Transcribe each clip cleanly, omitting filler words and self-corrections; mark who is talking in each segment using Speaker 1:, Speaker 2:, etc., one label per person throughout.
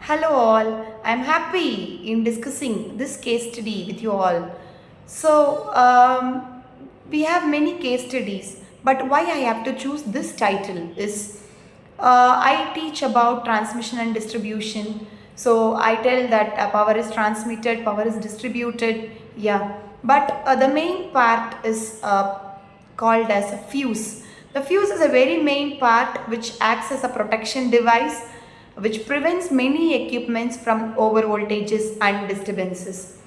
Speaker 1: Hello all, I am happy in discussing this case study with you all. We have many case studies, but why I have to choose this title is I teach about transmission and distribution. So I tell that power is transmitted, power is distributed, yeah. But the main part is called as a fuse. The fuse is a very main part which acts as a protection device which prevents many equipments from over voltages and disturbances.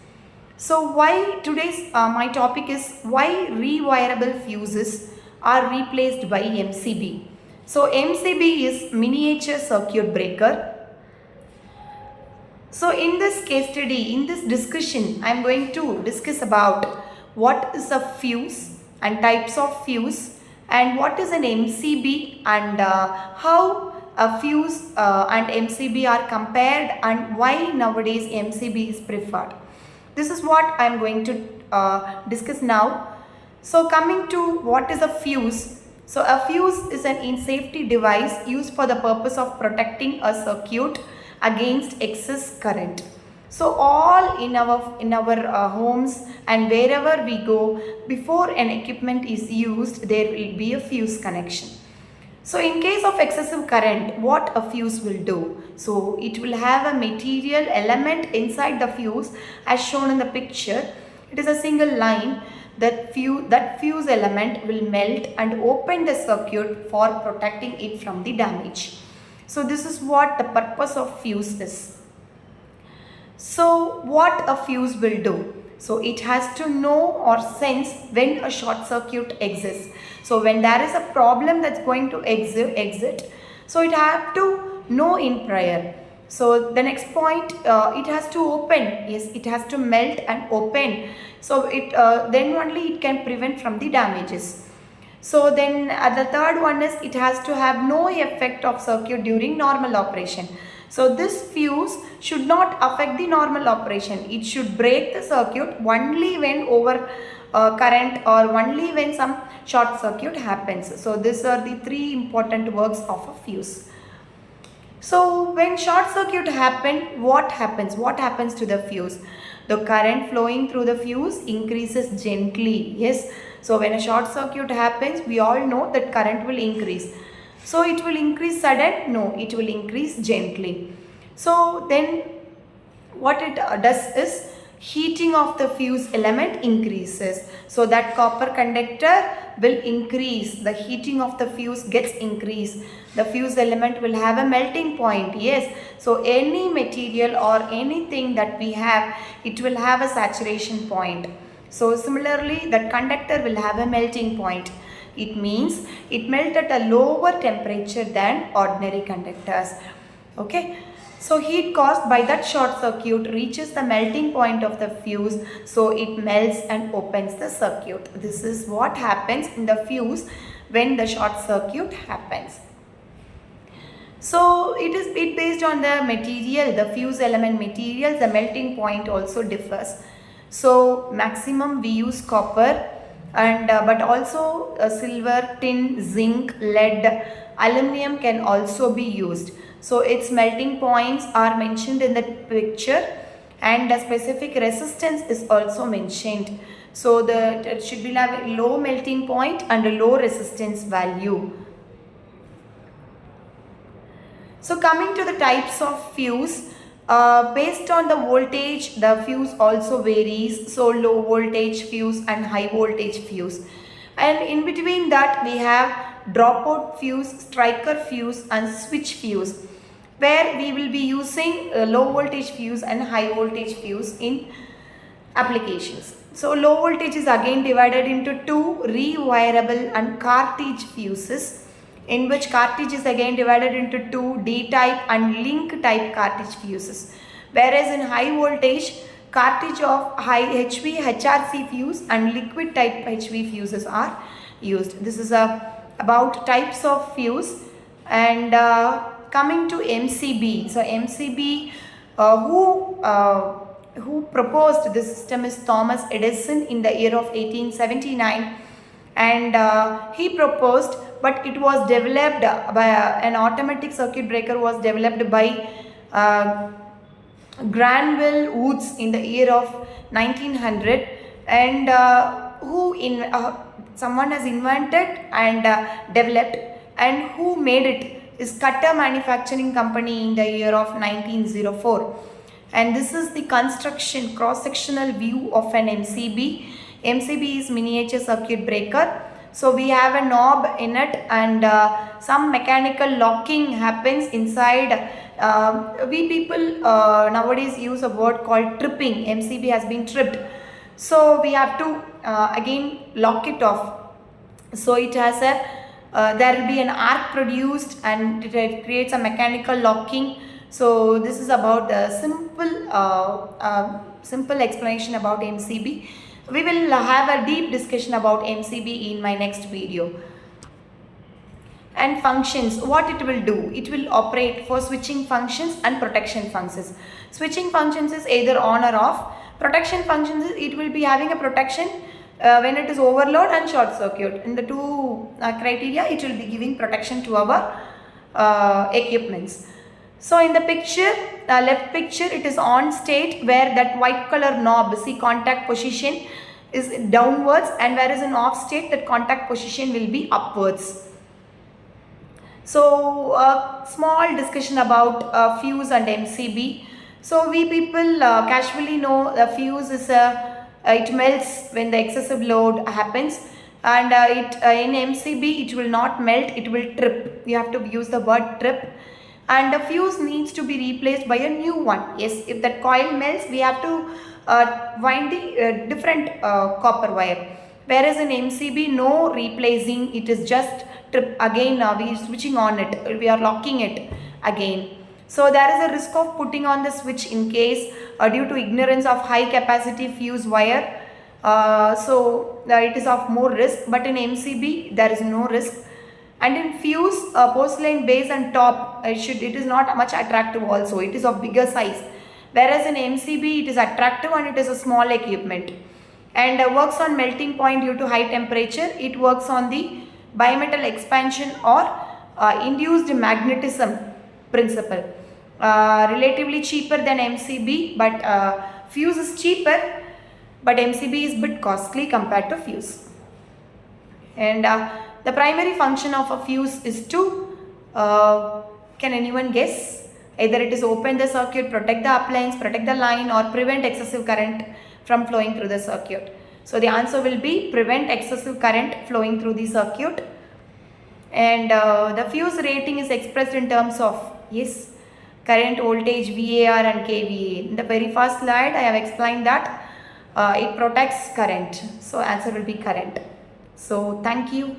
Speaker 1: So why today's my topic is why rewirable fuses are replaced by MCB. So MCB is miniature circuit breaker. So in this case study, in this discussion, I am going to discuss about what is a fuse and types of fuse and what is an MCB and how a fuse and MCB are compared and why nowadays MCB is preferred. This is what I am going to discuss now. So coming to what is a fuse. So a fuse is an safety device used for the purpose of protecting a circuit against excess current. So all in our homes and wherever we go, before an equipment is used, there will be a fuse connection. So in case of excessive current, what a fuse will do? So it will have a material element inside the fuse as shown in the picture. It is a single line. That fuse element will melt and open the circuit for protecting it from the damage. So this is what the purpose of fuse is. So what a fuse will do? So it has to know or sense when a short circuit exists. So when there is a problem that's going to exit, so it has to know in prior. So the next point, it has to open. Yes, it has to melt and open. So then only it can prevent from the damages. So then the third one is it has to have no effect of circuit during normal operation. So this fuse should not affect the normal operation. It should break the circuit only when over current or only when some short circuit happens. So these are the three important works of a fuse. So when short circuit happen, what happens? What happens to the fuse? The current flowing through the fuse increases gently. Yes. So when a short circuit happens, we all know that current will increase. So it will increase sudden? No, it will increase gently. So then what it does is heating of the fuse element increases. So that copper conductor will increase. The heating of the fuse gets increased. The fuse element will have a melting point. Yes. So any material or anything that we have, it will have a saturation point. So similarly, that conductor will have a melting point. It means it melts at a lower temperature than ordinary conductors. Okay. So heat caused by that short circuit reaches the melting point of the fuse. So it melts and opens the circuit. This is what happens in the fuse when the short circuit happens. So it based on the material, the fuse element material, the melting point also differs. So maximum we use copper and but also silver, tin, zinc, lead, aluminum can also be used. So its melting points are mentioned in the picture and the specific resistance is also mentioned. So it should be have a low melting point and a low resistance value. So coming to the types of fuse, based on the voltage, the fuse also varies. So low voltage fuse and high voltage fuse. And in between that we have dropout fuse, striker fuse and switch fuse, where we will be using low voltage fuse and high voltage fuse in applications. So low voltage is again divided into two rewirable and cartridge fuses, in which cartridge is again divided into two D-type and link type cartridge fuses. Whereas in high voltage, cartridge of high HV HRC fuse and liquid type HV fuses are used. This is about types of fuse. And coming to MCB. So MCB, who proposed this system is Thomas Edison in the year of 1879, and he proposed, but it was developed by an automatic circuit breaker was developed by uh, Granville Woods in the year of 1900, and someone has invented and developed, and who made it is Cutter Manufacturing Company in the year of 1904. And this is the construction cross-sectional view of an MCB. MCB is miniature circuit breaker. So we have a knob in it, and some mechanical locking happens inside. We people nowadays use a word called tripping. MCB has been tripped. So we have to again lock it off. So it has a there will be an arc produced, and it creates a mechanical locking. So this is about the simple explanation about MCB. We will have a deep discussion about MCB in my next video. And functions, what it will do, it will operate for switching functions and protection functions. Switching functions is either on or off. Protection functions is it will be having a protection when it is overload and short circuit. In the two criteria, it will be giving protection to our equipments. So in the picture, left picture, it is on state where that white color knob, see, contact position is downwards, and whereas in off state that contact position will be upwards. So small discussion about fuse and MCB. So we people casually know the fuse is it melts when the excessive load happens, and in MCB it will not melt, it will trip. We have to use the word trip. And the fuse needs to be replaced by a new one. Yes, if that coil melts, we have to wind the different copper wire. Whereas in MCB, no replacing, it is just trip. Again, we are switching on it, we are locking it again. So there is a risk of putting on the switch in case due to ignorance of high capacity fuse wire. So it is of more risk, but in MCB there is no risk. And in fuse, porcelain base and top, it is not much attractive also. It is of bigger size. Whereas in MCB, it is attractive and it is a small equipment. And works on melting point due to high temperature. It works on the bimetal expansion or induced magnetism principle. Relatively cheaper than MCB, but fuse is cheaper, but MCB is a bit costly compared to fuse. And the primary function of a fuse is to, can anyone guess? Either it is open the circuit, protect the uplines, protect the line, or prevent excessive current from flowing through the circuit. So the answer will be prevent excessive current flowing through the circuit. And the fuse rating is expressed in terms of, yes, current, voltage, VAR and kVA. In the very first slide, I have explained that it protects current. So answer will be current. So thank you.